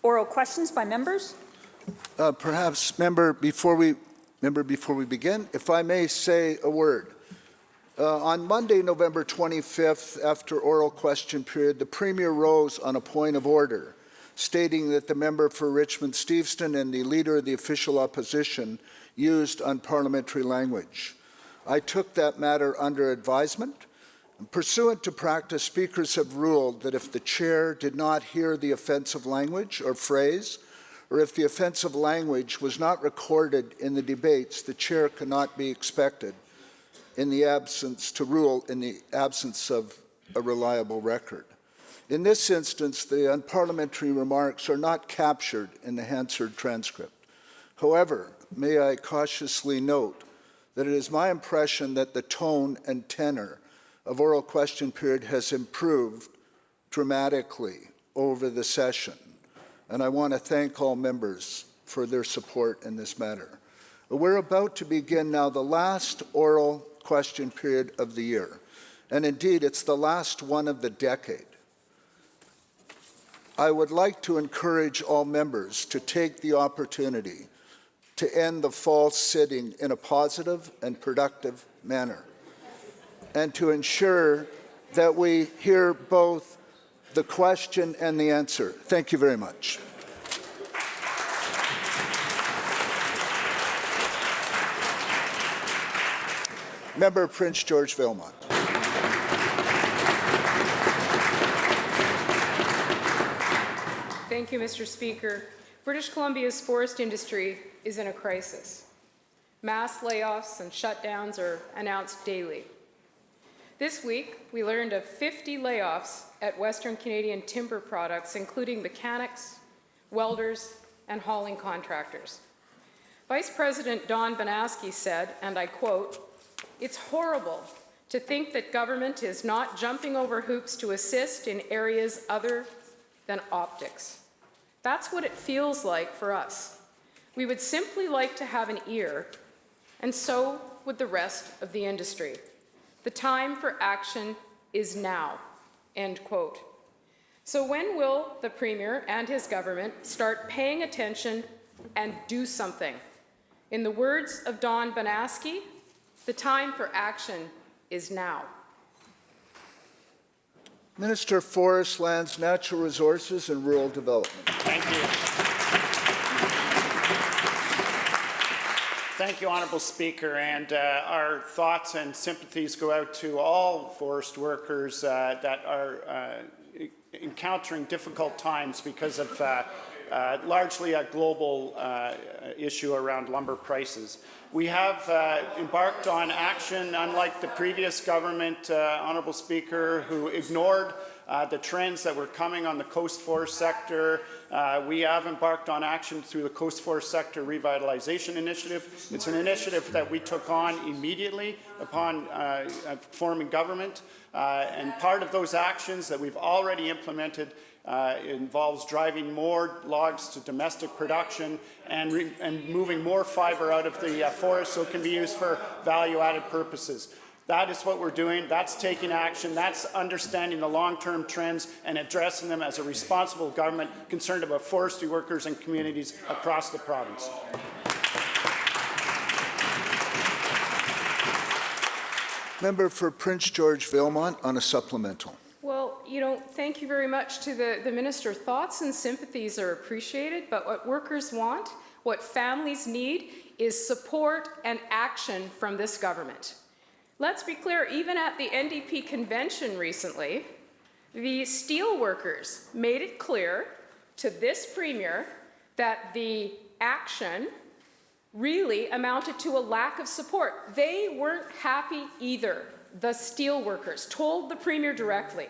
Oral questions by members? Perhaps, member, before we begin, if I may say a word. On Monday, November 25th, after oral question period, the Premier rose on a point of order, stating that the member for Richmond Steveston and the Leader of the Official Opposition used unparliamentary language. I took that matter under advisement. Pursuant to practice, speakers have ruled that if the chair did not hear the offensive language or phrase, or if the offensive language was not recorded in the debates, the chair cannot be expected to rule in the absence of a reliable record. In this instance, the unparliamentary remarks are not captured in the Hansard transcript. However, may I cautiously note that it is my impression that the tone and tenor of oral question period has improved dramatically over the session, and I want to thank all members for their support in this matter. We're about to begin now the last oral question period of the year, and indeed it's the last one of the decade. I would like to encourage all members to take the opportunity to end the fall sitting in a positive and productive manner, and to ensure that we hear both the question and the answer. Thank you very much. Member Prince George Valemount. Thank you, Mr. Speaker. British Columbia's forest industry is in a crisis. Mass layoffs and shutdowns are announced daily. This week, we learned of 50 layoffs at Western Canadian Timber Products, including mechanics, welders, and hauling contractors. Vice President Don Banaski said, and I quote, "It's horrible to think that government is not jumping over hoops to assist in areas other than optics. That's what it feels like for us. We would simply like to have an ear, and so would the rest of the industry. The time for action is now," end quote. So when will the Premier and his government start paying attention and do something? In the words of Don Banaski, the time for action is now. Minister of Forests, Lands, Natural Resources and Rural Development. Thank you. Thank you, Honourable Speaker, and our thoughts and sympathies go out to all forest workers that are encountering difficult times because of largely a global issue around lumber prices. We have embarked on action, unlike the previous government, Honourable Speaker, who ignored the trends that were coming on the coast forest sector. We have embarked on action through the Coast Forest Sector Revitalization Initiative. It's an initiative that we took on immediately upon forming government, and part of those actions that we've already implemented involves driving more logs to domestic production and moving more fiber out of the forest so it can be used for value-added purposes. That is what we're doing. That's taking action. That's understanding the long-term trends and addressing them as a responsible government concerned about forestry workers and communities across the province. Member for Prince George Valemount on a supplemental. Well, thank you very much to the Minister. Thoughts and sympathies are appreciated, but what workers want, what families need, is support and action from this government. Let's be clear, even at the NDP convention recently, the steel workers made it clear to this Premier that the action really amounted to a lack of support. They weren't happy either. The steel workers told the Premier directly.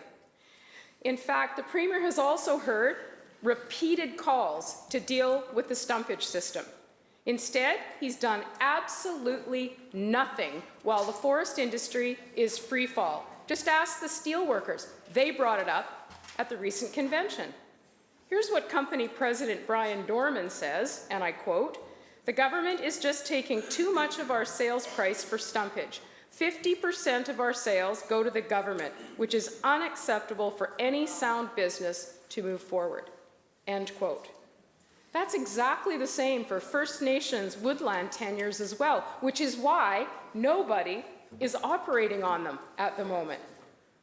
In fact, the Premier has also heard repeated calls to deal with the stumpage system. Instead, he's done absolutely nothing while the forest industry is free fall. Just ask the steel workers. They brought it up at the recent convention. Here's what company President Brian Dorman says, and I quote, "The government is just taking too much of our sales price for stumpage. 50% of our sales go to the government, which is unacceptable for any sound business to move forward," end quote. That's exactly the same for First Nations woodland tenures as well, which is why nobody is operating on them at the moment.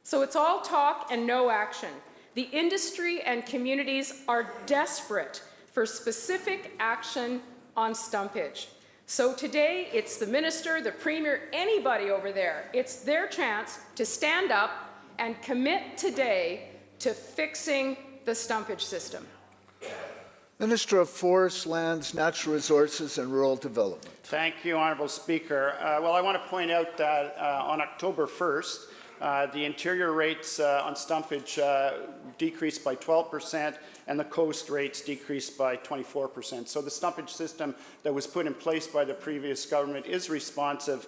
So it's all talk and no action. The industry and communities are desperate for specific action on stumpage. So today, it's the minister, the premier, anybody over there. It's their chance to stand up and commit today to fixing the stumpage system. Minister of Forests, Lands, Natural Resources and Rural Development. Thank you, Honourable Speaker. Well, I want to point out that on October 1st, the interior rates on stumpage decreased by 12% and the coast rates decreased by 24%. So the stumpage system that was put in place by the previous government is responsive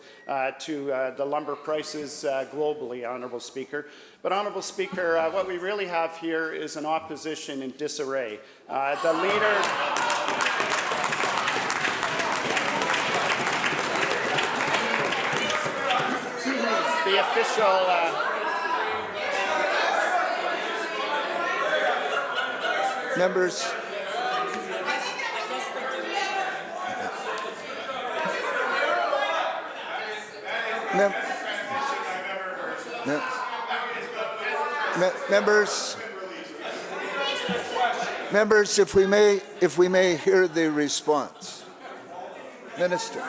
to the lumber prices globally, Honourable Speaker. But Honourable Speaker, what we really have here is an opposition in disarray. The leader... The official Members. Members, if we may hear the response. Minister.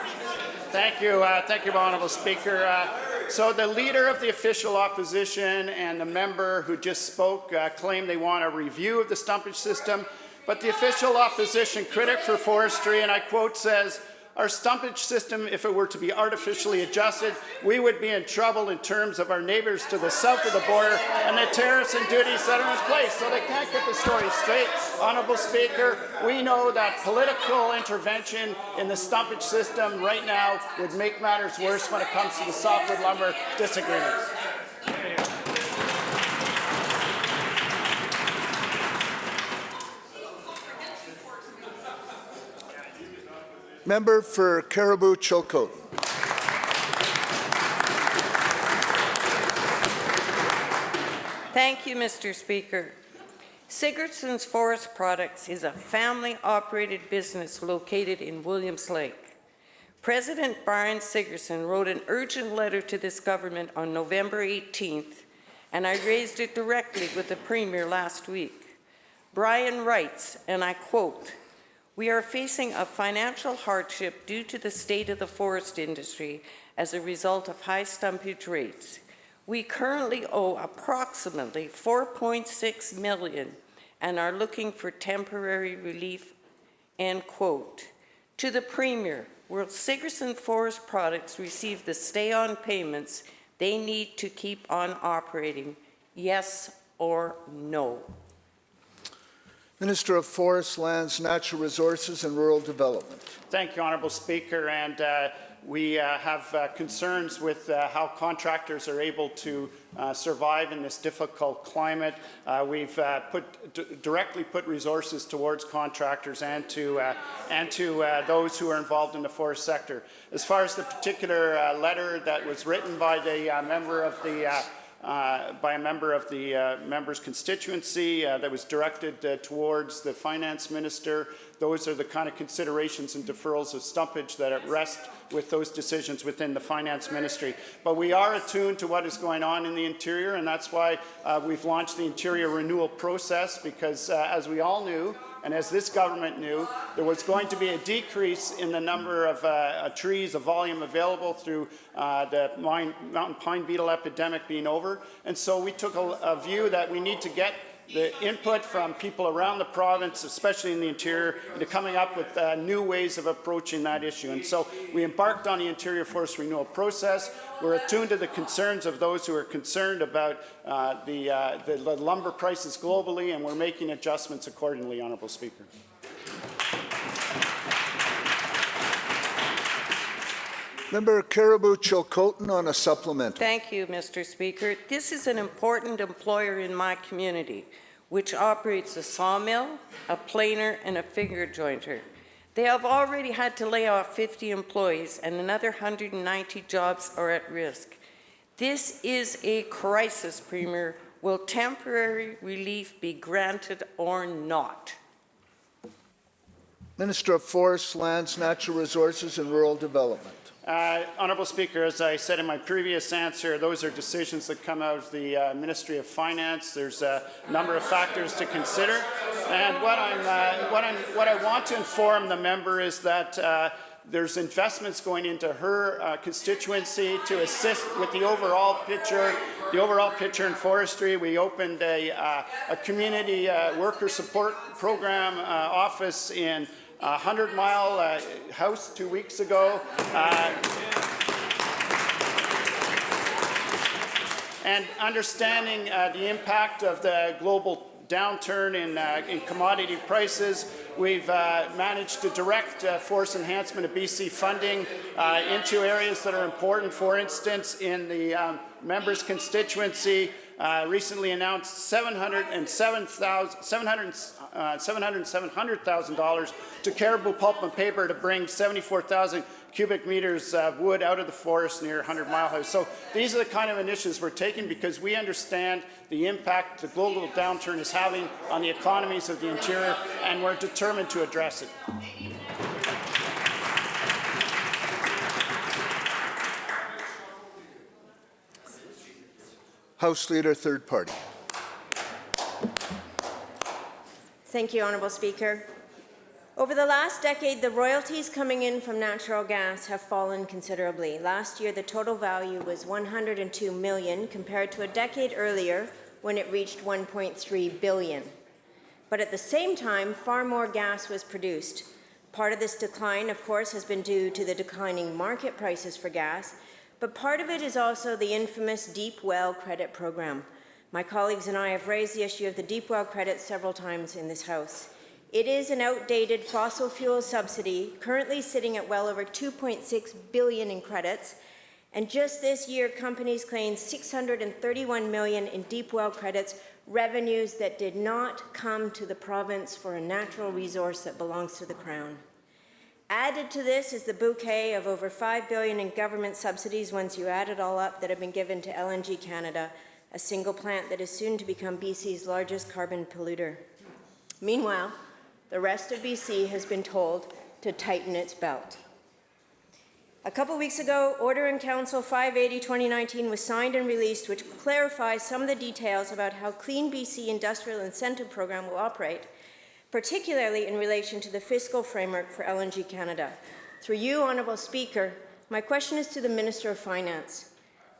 Thank you, Honourable Speaker. So the leader of the official opposition and the member who just spoke claim they want a review of the stumpage system, but the official opposition critic for forestry, and I quote, says, "Our stumpage system, if it were to be artificially adjusted, we would be in trouble in terms of our neighbours to the south of the border and the tariffs and duties that are in place." So they can't get the story straight. Honourable Speaker, we know that political intervention in the stumpage system right now would make matters worse when it comes to the softwood lumber disagreements. Member for Caribou-Chilcotin. Thank you, Mr. Speaker. Sigerson's Forest Products is a family-operated business located in Williams Lake. President Brian Sigerson wrote an urgent letter to this government on November 18th, and I raised it directly with the Premier last week. Brian writes, and I quote, "We are facing a financial hardship due to the state of the forest industry as a result of high stumpage rates. We currently owe approximately $4.6 million and are looking for temporary relief," end quote. To the Premier, will Sigerson Forest Products receive the stay-on payments they need to keep on operating? Yes or no? Minister of Forests, Lands, Natural Resources and Rural Development. Thank you, Honourable Speaker. And we have concerns with how contractors are able to survive in this difficult climate. We've directly put resources towards contractors and to those who are involved in the forest sector. As far as the particular letter that was written by the member of the member's constituency that was directed towards the finance minister. Those are the kind of considerations and deferrals of stumpage that rest with those decisions within the finance ministry. But we are attuned to what is going on in the interior, and that's why we've launched the interior renewal process, because as we all knew, and as this government knew, there was going to be a decrease in the number of trees, of volume available through the mountain pine beetle epidemic being over. And so we took a view that we need to get the input from people around the province, especially in the interior, into coming up with new ways of approaching that issue. And so we embarked on the interior forest renewal process. We're attuned to the concerns of those who are concerned about the lumber prices globally, and we're making adjustments accordingly, Honourable Speaker. Member Caribou-Chilcotin on a supplemental. Thank you, Mr. Speaker. This is an important employer in my community, which operates a sawmill, a planer, and a finger jointer. They have already had to lay off 50 employees, and another 190 jobs are at risk. This is a crisis, Premier. Will temporary relief be granted or not? Minister of Forests, Lands, Natural Resources and Rural Development. Honourable Speaker, as I said in my previous answer, those are decisions that come out of the Ministry of Finance. There's a number of factors to consider, and what I want to inform the member is that there's investments going into her constituency to assist with the overall picture. The overall picture in forestry. We opened a community worker support program office in 100 Mile House 2 weeks ago. And understanding the impact of the global downturn in commodity prices, we've managed to direct forest enhancement of BC funding into areas that are important. For instance, in the member's constituency, recently announced $707,000 to Caribou Pulp and Paper to bring 74,000 cubic meters of wood out of the forest near 100 Mile House. So these are the kind of initiatives we're taking because we understand the impact the global downturn is having on the economies of the interior, and we're determined to address it. House Leader, third party. Thank you, Honourable Speaker. Over the last decade, the royalties coming in from natural gas have fallen considerably. Last year, the total value was $102 million compared to a decade earlier when it reached $1.3 billion. But at the same time, far more gas was produced. Part of this decline, of course, has been due to the declining market prices for gas, but part of it is also the infamous Deep Well Credit Program. My colleagues and I have raised the issue of the Deep Well Credit several times in this House. It is an outdated fossil fuel subsidy, currently sitting at well over $2.6 billion in credits, and just this year, companies claimed $631 million in Deep Well credits, revenues that did not come to the province for a natural resource that belongs to the Crown. Added to this is the bouquet of over $5 billion in government subsidies, once you add it all up, that have been given to LNG Canada, a single plant that is soon to become BC's largest carbon polluter. Meanwhile, the rest of BC has been told to tighten its belt. A couple weeks ago, Order in Council 580-2019 was signed and released, which clarifies some of the details about how Clean BC Industrial Incentive Program will operate, particularly in relation to the fiscal framework for LNG Canada. Through you, Honourable Speaker, my question is to the Minister of Finance.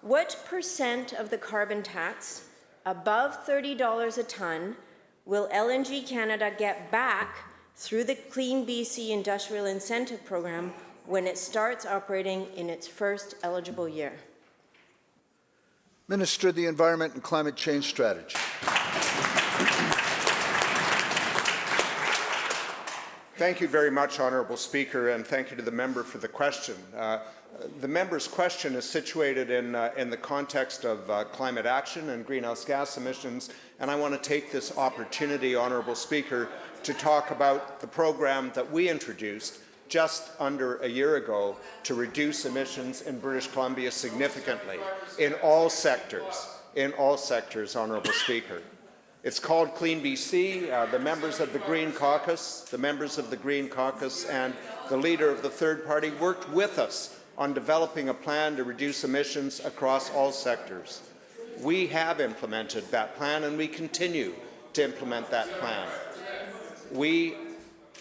What % of the carbon tax, above $30 a tonne, will LNG Canada get back through the Clean BC Industrial Incentive Program when it starts operating in its first eligible year? Minister of the Environment and Climate Change Strategy. Thank you very much, Honourable Speaker, and thank you to the member for the question. The member's question is situated in the context of climate action and greenhouse gas emissions, and I want to take this opportunity, Honourable Speaker, to talk about the program that we introduced just under a year ago to reduce emissions in British Columbia significantly in all sectors, Honourable Speaker. It's called Clean BC. The members of the Green Caucus, and the leader of the third party worked with us on developing a plan to reduce emissions across all sectors. We have implemented that plan and we continue to implement that plan. We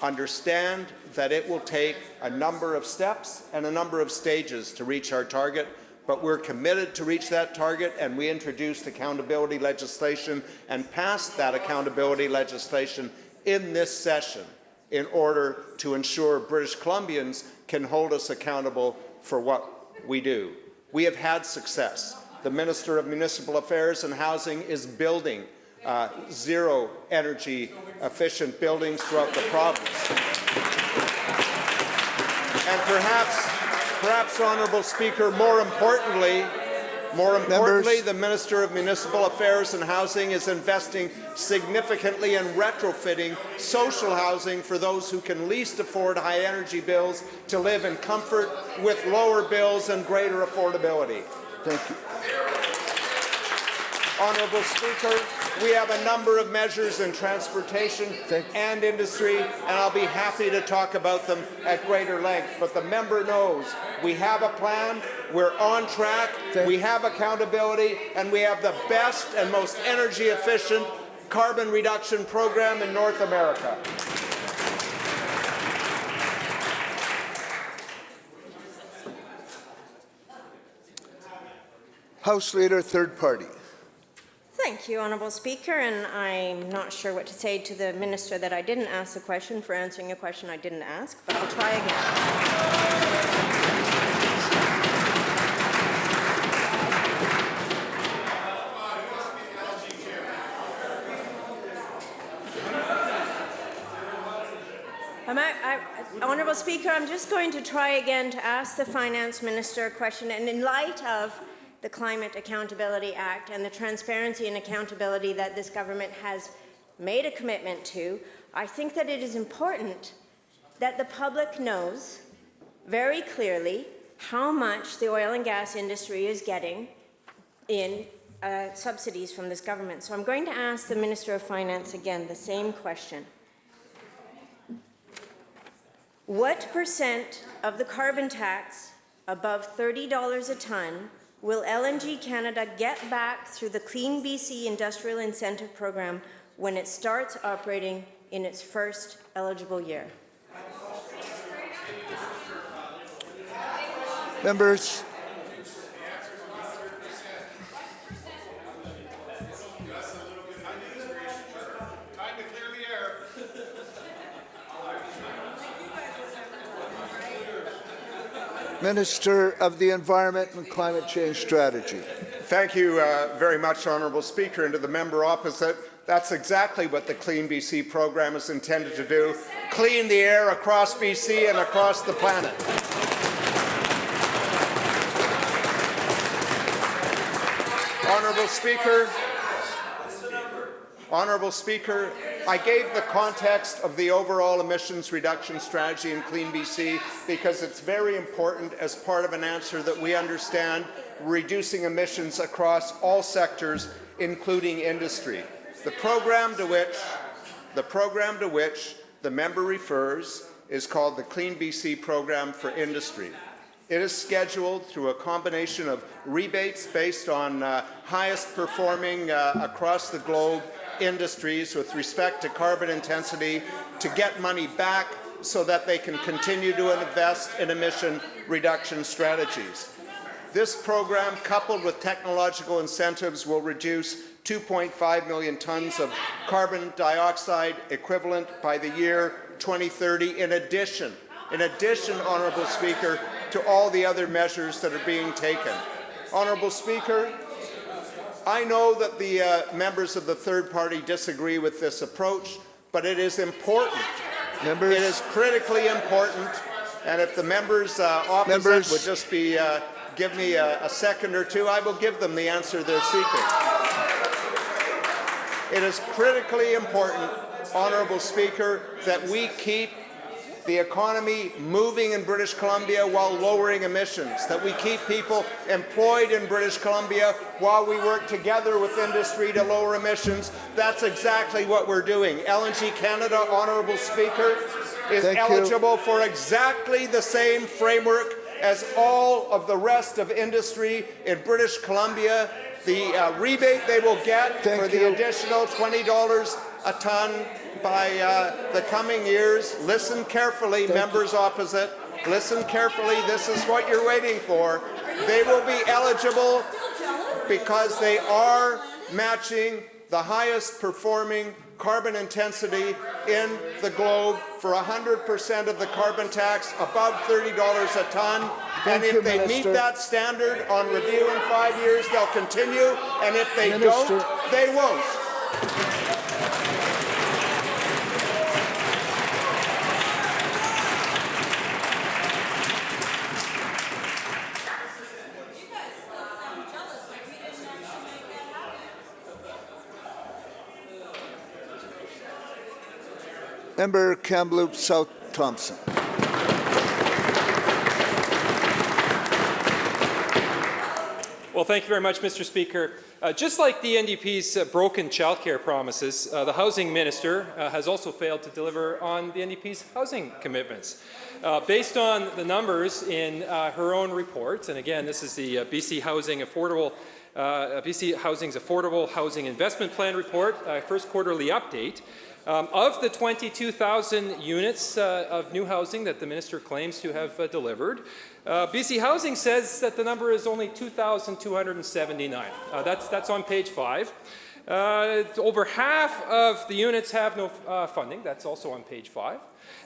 understand that it will take a number of steps and a number of stages to reach our target, but we're committed to reach that target, and we introduced accountability legislation and passed that accountability legislation in this session in order to ensure British Columbians can hold us accountable for what we do. We have had success. The Minister of Municipal Affairs and Housing is building zero energy efficient buildings throughout the province. And perhaps, Honourable Speaker, more importantly, the Minister of Municipal Affairs and Housing is investing significantly in retrofitting social housing for those who can least afford high energy bills to live in comfort with lower bills and greater affordability. Thank you. Honourable Speaker, We have a number of measures in transportation and industry, and I'll be happy to talk about them at greater length. But the member knows we have a plan, we're on track, we have accountability, and we have the best and most energy efficient carbon reduction program in North America. House Leader, third party. Thank you, Honourable Speaker, and I'm not sure what to say to the minister that I didn't ask the question for answering a question I didn't ask, but I'll try again. Honourable Speaker, I'm just going to try again to ask the Finance Minister a question, and in light of the Climate Accountability Act and the transparency and accountability that this government has made a commitment to, I think that it is important that the public knows very clearly how much the oil and gas industry is getting in subsidies from this government. So I'm going to ask the Minister of Finance again the same question. What percent of the carbon tax above $30 a tonne will LNG Canada get back through the Clean BC Industrial Incentive Program when it starts operating in its first eligible year? Members. Minister of the Environment and Climate Change Strategy. Thank you very much, Honourable Speaker. And to the member opposite, that's exactly what the Clean BC program is intended to do, clean the air across BC and across the planet. Honourable Speaker, I gave the context of the overall emissions reduction strategy in Clean BC because it's very important as part of an answer that we understand reducing emissions across all sectors, including industry. The program to which the member refers is called the Clean BC Program for Industry. It is scheduled through a combination of rebates based on highest performing across the globe industries with respect to carbon intensity to get money back so that they can continue to invest in emission reduction strategies. This program, coupled with technological incentives, will reduce 2.5 million tonnes of carbon dioxide equivalent by the year 2030, in addition, Honourable Speaker, to all the other measures that are being taken. Honourable Speaker, I know that the members of the third party disagree with this approach, but it is important. Members. It is critically important, and if the members opposite would just be give me a second or two, I will give them the answer they're seeking. It is critically important, Honourable Speaker, that we keep the economy moving in British Columbia while lowering emissions, that we keep people employed in British Columbia while we work together with industry to lower emissions. That's exactly what we're doing. LNG Canada, Honourable Speaker, is eligible for exactly the same framework as all of the rest of industry in British Columbia. The rebate they will get for the additional $20 a tonne by the coming years. Listen carefully, members opposite. Listen carefully. This is what you're waiting for. They will be eligible because they are matching the highest performing carbon intensity in the globe for 100% of the carbon tax above $30 a tonne. And if they meet that standard on review in 5 years, they'll continue. And if they don't, they won't. Member Kamloops South Thompson. Well, thank you very much, Mr. Speaker. Just like the NDP's broken childcare promises, the Housing Minister has also failed to deliver on the NDP's housing commitments. Based on the numbers in her own report, and again, this is the BC Housing's Affordable Housing Investment Plan report, first quarterly update, of the 22,000 units of new housing that the minister claims to have delivered, BC Housing says that the number is only 2,279. That's on page 5. Over half of the units have no funding. That's also on page 5.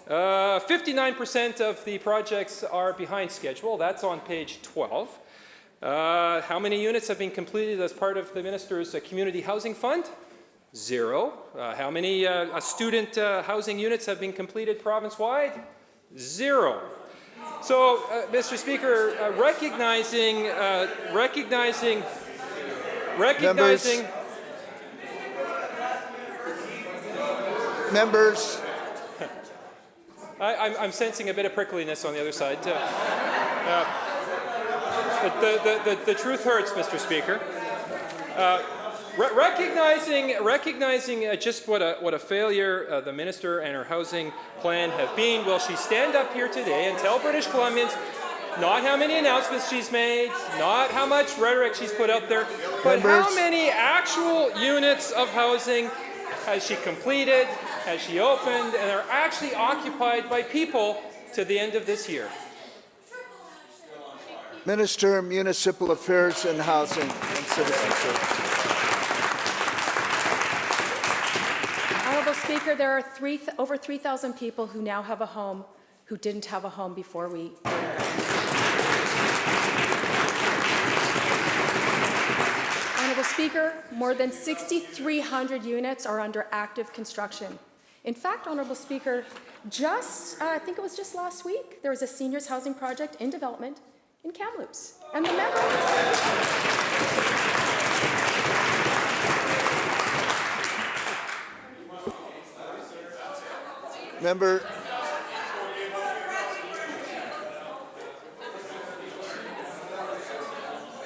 59% of the projects are behind schedule. That's on page 12. How many units have been completed as part of the minister's community housing fund? 0. How many student housing units have been completed province-wide? 0. So, Mr. Speaker, recognizing Members. I'm sensing a bit of prickliness on the other side. The truth hurts, Mr. Speaker. Recognizing just what a failure the minister and her housing plan have been, will she stand up here today and tell British Columbians not how many announcements she's made, not how much rhetoric she's put out there, but how many actual units of housing has she completed, has she opened, and are actually occupied by people to the end of this year? Minister, Municipal Affairs and Housing and Citizenship. Honourable Speaker, there are over 3,000 people who now have a home who didn't have a home before we. Honourable Speaker, more than 6,300 units are under active construction. In fact, Honourable Speaker, I think it was just last week, there was a seniors housing project in development in Kamloops. And the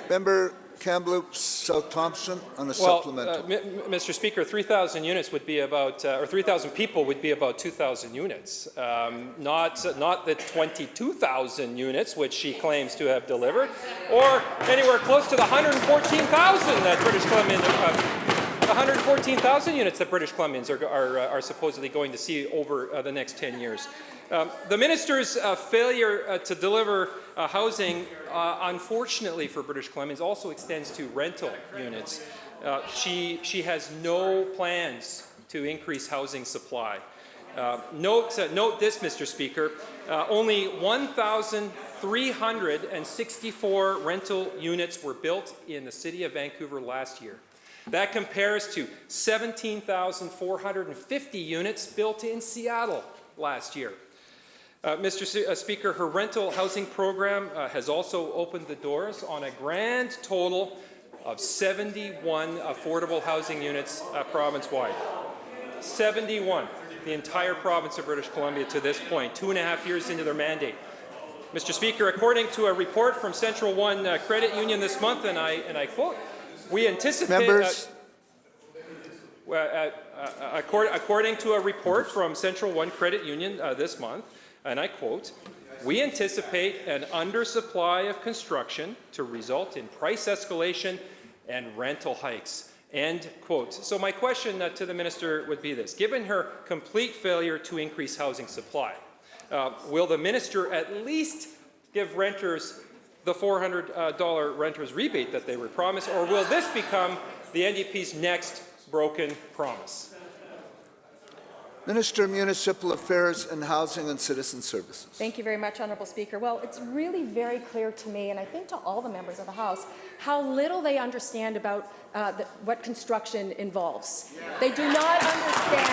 Member Kamloops South Thompson on a supplemental. Mr. Speaker, 3,000 units would be about, or 3,000 people would be about 2,000 units, not the 22,000 units which she claims to have delivered, or anywhere close to the 114,000 that British Columbians, 114,000 units that British Columbians are supposedly going to see over the next 10 years. The minister's failure to deliver housing, unfortunately for British Columbians, also extends to rental units. She has no plans to increase housing supply. Note this, Mr. Speaker, only 1,364 rental units were built in the city of Vancouver last year. That compares to 17,450 units built in Seattle last year. Mr. Speaker, her rental housing program has also opened the doors on a grand total of 71 affordable housing units province-wide. 71, the entire province of British Columbia to this point, 2.5 years into their mandate. Mr. Speaker, according to a report from Central One Credit Union this month, and I quote, we anticipate... according to a report from Central One Credit Union this month, and I quote, we anticipate an undersupply of construction to result in price escalation and rental hikes. End quote. So my question to the minister would be this. Given her complete failure to increase housing supply, will the minister at least give renters the $400 renters rebate that they were promised, or will this become the NDP's next broken promise? Minister of Municipal Affairs and Housing and Citizen Services. Thank you very much, Honourable Speaker. Well, it's really very clear to me, and I think to all the members of the House, how little they understand about what construction involves. They do not understand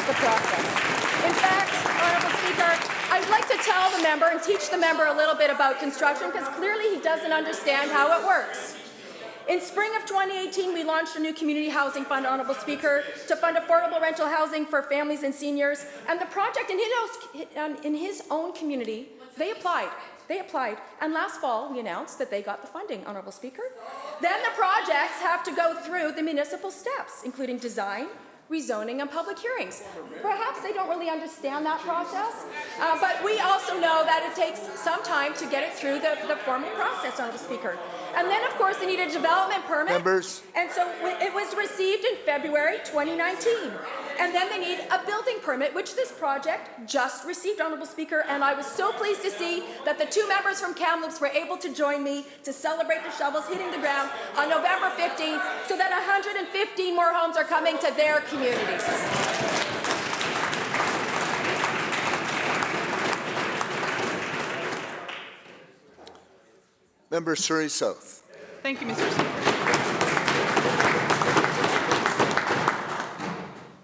the process. In fact, Honourable Speaker, I'd like to tell the member and teach the member a little bit about construction, because clearly he doesn't understand how it works. In spring of 2018, we launched a new community housing fund, Honourable Speaker, to fund affordable rental housing for families and seniors. And the project in his own community, they applied. They applied. And last fall, we announced that they got the funding, Honourable Speaker. Then the projects have to go through the municipal steps, including design, rezoning, and public hearings. Perhaps they don't really understand that process, but we also know that it takes some time to get it through the formal process, Honourable Speaker. And then, of course, they need a development permit. Members. And so it was received in February 2019. And then they need a building permit, which this project just received, Honourable Speaker. And I was so pleased to see that the two members from Kamloops were able to join me to celebrate the shovels hitting the ground on November 15th, so that 115 more homes are coming to their communities. Member Surrey South. Thank you, Mr. Speaker.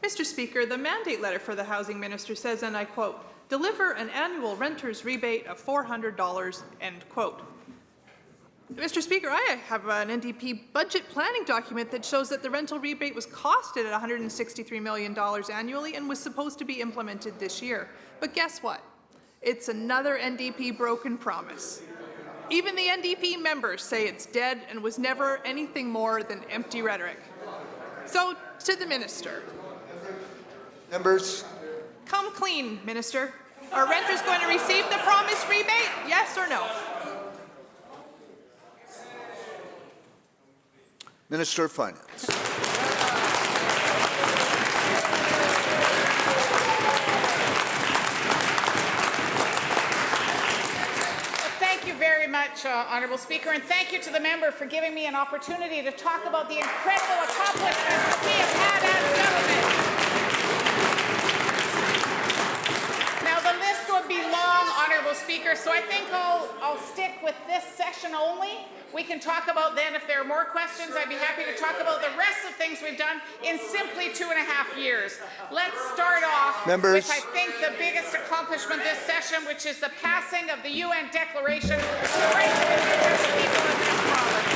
Mr. Speaker, the mandate letter for the Housing Minister says, and I quote, "Deliver an annual renter's rebate of $400, end quote. Mr. Speaker, I have an NDP budget planning document that shows that the rental rebate was costed at $163 million annually and was supposed to be implemented this year. But guess what? It's another NDP broken promise. Even the NDP members say it's dead and was never anything more than empty rhetoric. So, to the Minister. Members. Come clean, Minister. Are renters going to receive the promised rebate? Yes or no? Minister of Finance. Thank you very much, Honourable Speaker, and thank you to the member for giving me an opportunity to talk about the incredible accomplishments that we have had as government. Now, the list would be long, Honourable Speaker, so I think I'll stick with this session only. We can talk about then, if there are more questions, I'd be happy to talk about the rest of things we've done in simply 2.5 years. Let's start off with, I think, the biggest accomplishment this session, which is the passing of the UN Declaration on the Rights of Indigenous People in this province.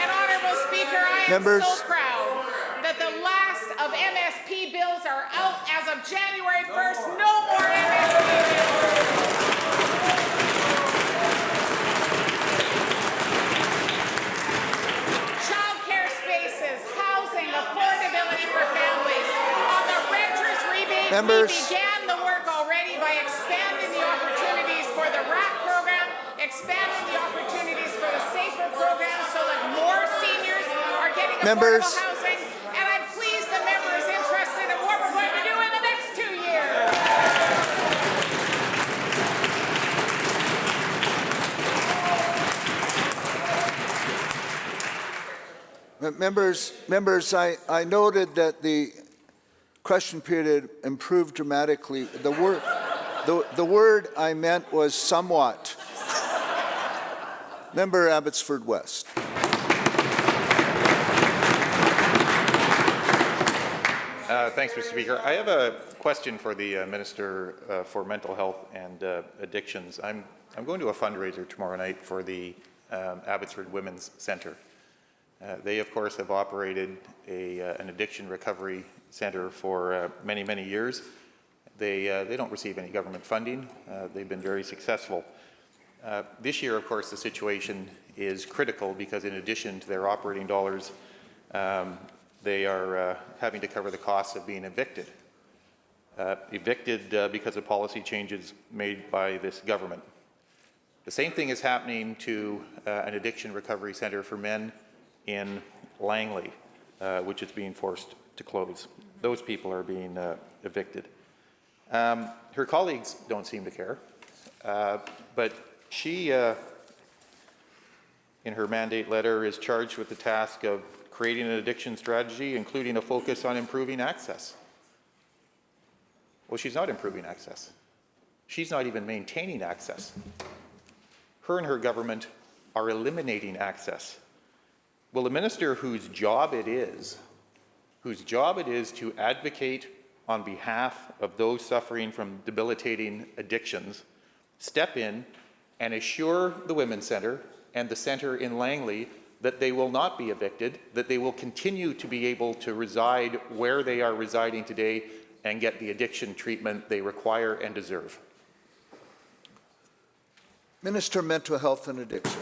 And, Honourable Speaker, I am so proud that the last of MSP bills are out as of January 1st. No more MSP bills. Childcare spaces, housing, affordability for families. On the renter's rebate, we began the work already by expanding the opportunities for the RAP program, expanding the opportunities for the SAFER program so that more seniors are getting affordable housing. And I'm pleased the member is interested in what we're going to do in the next 2 years. Members, I noted that the question period improved dramatically. The word I meant was somewhat. Member Abbotsford West. Thanks, Mr. Speaker. I have a question for the Minister for Mental Health and Addictions. I'm going to a fundraiser tomorrow night for the Abbotsford Women's Centre. They, of course, have operated an addiction recovery centre for many, many years. They don't receive any government funding. They've been very successful. This year, of course, the situation is critical because in addition to their operating dollars, they are having to cover the costs of being evicted. Because of policy changes made by this government. The same thing is happening to an addiction recovery centre for men in Langley, which is being forced to close. Those people are being evicted. Her colleagues don't seem to care, but she, in her mandate letter, is charged with the task of creating an addiction strategy, including a focus on improving access. Well, she's not improving access. She's not even maintaining access. Her and her government are eliminating access. Will the minister whose job it is to advocate on behalf of those suffering from debilitating addictions, step in and assure the Women's Centre and the centre in Langley that they will not be evicted, that they will continue to be able to reside where they are residing today and get the addiction treatment they require and deserve. Minister of Mental Health and Addictions.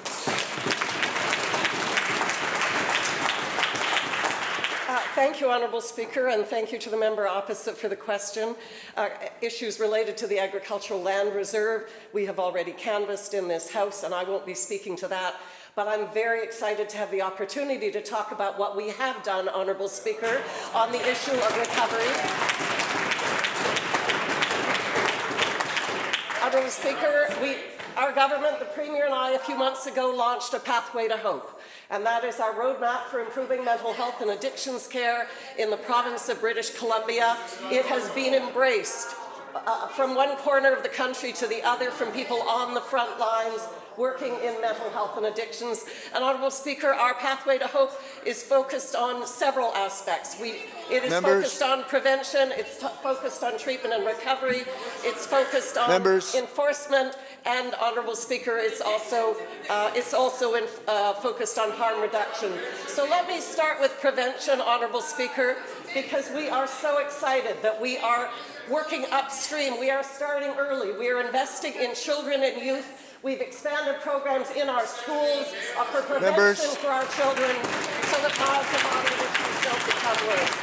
Thank you, Honourable Speaker, and thank you to the member opposite for the question. Issues related to the Agricultural Land Reserve, we have already canvassed in this House, and I won't be speaking to that. But I'm very excited to have the opportunity to talk about what we have done, Honourable Speaker, on the issue of recovery. Honourable Speaker, our government, the Premier and I, a few months ago, launched a Pathway to Hope. And that is our roadmap for improving mental health and addictions care in the province of British Columbia. It has been embraced from one corner of the country to the other, from people on the front lines working in mental health and addictions. And Honourable Speaker, our Pathway to Hope is focused on several aspects. It is focused on prevention, it's focused on treatment and recovery, it's focused on enforcement, and Honourable Speaker, it's also focused on harm reduction. So let me start with prevention, Honourable Speaker, because we are so excited that we are working upstream. We are starting early. We are investing in children and youth. We've expanded programs in our schools for prevention for our children so that mild to moderate issues don't become worse.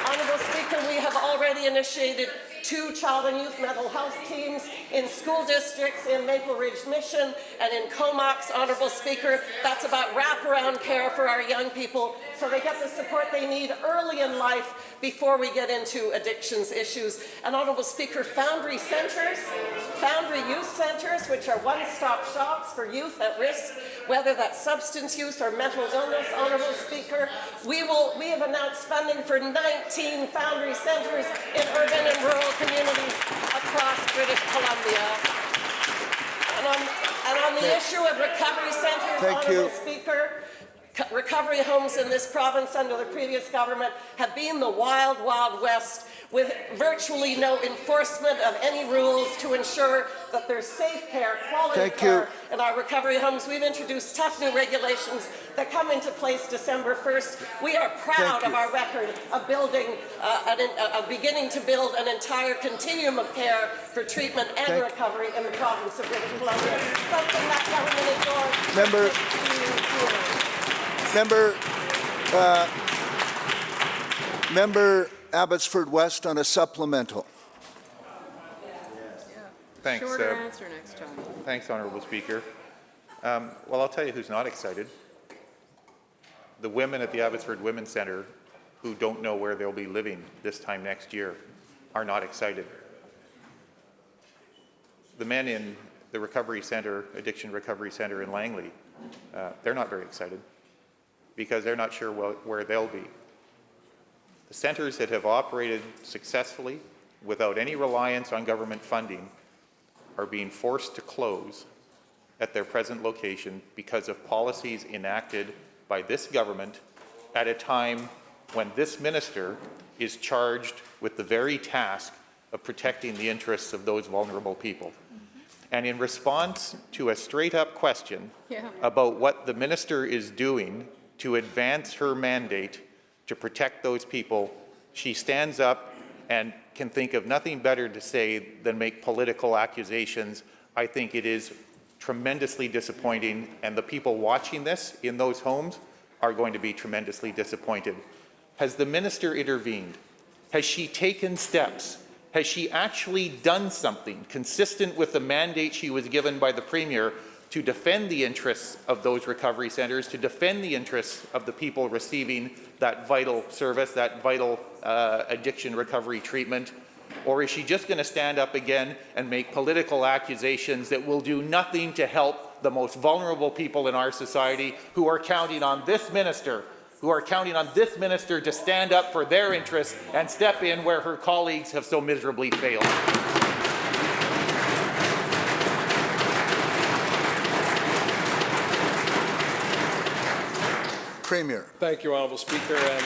Honourable Speaker, we have already initiated 2 child and youth mental health teams in school districts in Maple Ridge Mission and in Comox. Honourable Speaker, that's about wraparound care for our young people so they get the support they need early in life before we get into addictions issues. And Honourable Speaker, Foundry Youth Centres, which are one-stop shops for youth at risk, whether that's substance use or mental illness, Honourable Speaker, we have announced funding for 19 Foundry Centres in urban and rural communities across British Columbia. And on the issue of recovery centres, Honourable Speaker, recovery homes in this province under the previous government have been the wild, wild west with virtually no enforcement of any rules to ensure that there's safe care, quality care in our recovery homes. We've introduced tough new regulations that come into place December 1st. We are proud of our record of building, beginning to build an entire continuum of care for treatment and recovery in the province of British Columbia. Something that government ignored. Member Abbotsford West on a supplemental. Thanks. Shorter answer next time. Thanks, Honourable Speaker. Well, I'll tell you who's not excited. The women at the Abbotsford Women's Centre who don't know where they'll be living this time next year are not excited. The men in the recovery centre, Addiction Recovery Centre in Langley, they're not very excited because they're not sure where they'll be. The centres that have operated successfully without any reliance on government funding are being forced to close at their present location because of policies enacted by this government at a time when this minister is charged with the very task of protecting the interests of those vulnerable people. And in response to a straight-up question about what the minister is doing to advance her mandate to protect those people, she stands up and can think of nothing better to say than make political accusations. I think it is tremendously disappointing, and the people watching this in those homes are going to be tremendously disappointed. Has the minister intervened? Has she taken steps? Has she actually done something consistent with the mandate she was given by the Premier to defend the interests of those recovery centres, to defend the interests of the people receiving that vital service, that vital addiction recovery treatment? Or is she just going to stand up again and make political accusations that will do nothing to help the most vulnerable people in our society who are counting on this minister, to stand up for their interests and step in where her colleagues have so miserably failed? Premier. Thank you, Honourable Speaker. And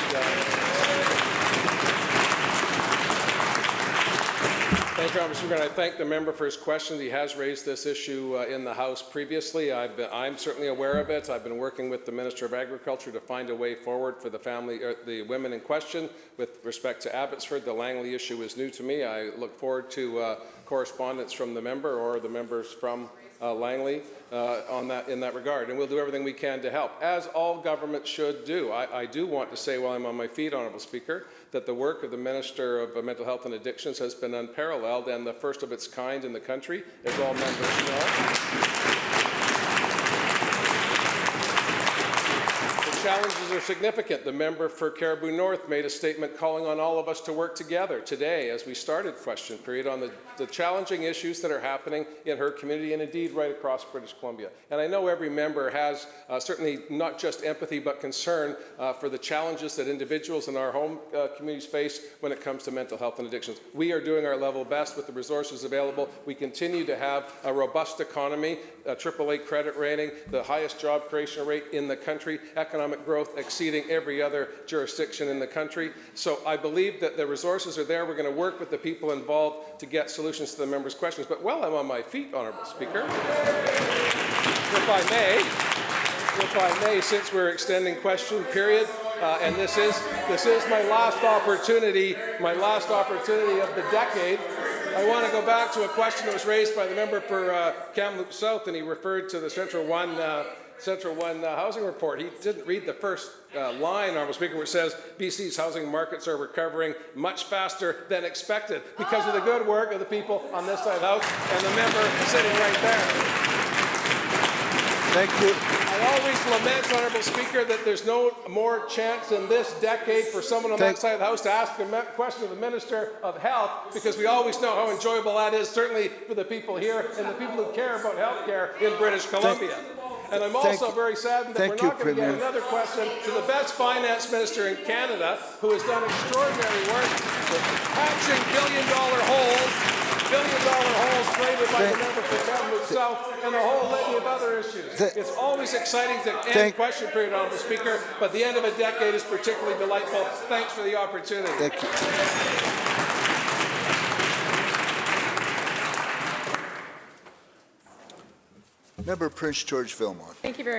Thank you, Mr. Speaker, and I thank the member for his question. He has raised this issue in the House previously. I'm certainly aware of it. I've been working with the Minister of Agriculture to find a way forward for the women in question with respect to Abbotsford. The Langley issue is new to me. I look forward to correspondence from the member or the members from Langley in that regard, and we'll do everything we can to help, as all governments should do. I do want to say, while I'm on my feet, Honourable Speaker, that the work of the Minister of Mental Health and Addictions has been unparalleled and the first of its kind in the country, as all members know. The challenges are significant. The member for Caribou North made a statement calling on all of us to work together today as we started question period on the challenging issues that are happening in her community and indeed right across British Columbia. And I know every member has certainly not just empathy but concern for the challenges that individuals in our home communities face when it comes to mental health and addictions. We are doing our level best with the resources available. We continue to have a robust economy, a AAA credit rating, the highest job creation rate in the country, economic growth exceeding every other jurisdiction in the country. So I believe that the resources are there. We're going to work with the people involved to get solutions to the members' questions. But while I'm on my feet, Honourable Speaker, if I may, since we're extending question period, and this is my last opportunity of the decade, I want to go back to a question that was raised by the member for Kamloops South, and he referred to the Central One housing report. He didn't read the first line, Honourable Speaker, which says BC's housing markets are recovering much faster than expected because of the good work of the people on this side of the House and the member sitting right there. Thank you. I always lament, Honourable Speaker, that there's no more chance in this decade for someone on that side of the House to ask a question of the Minister of Health, because we always know how enjoyable that is, certainly for the people here and the people who care about health care in British Columbia. And I'm also very saddened that we're not going to get another question to the best finance minister in Canada, who has done extraordinary work patching billion-dollar holes created by the member for Kamloops South and a whole litany of other issues. It's always exciting to end question period, Honourable Speaker, but the end of a decade is particularly delightful. Thanks for the opportunity. Thank you. Member Prince George Vilmont. Thank you very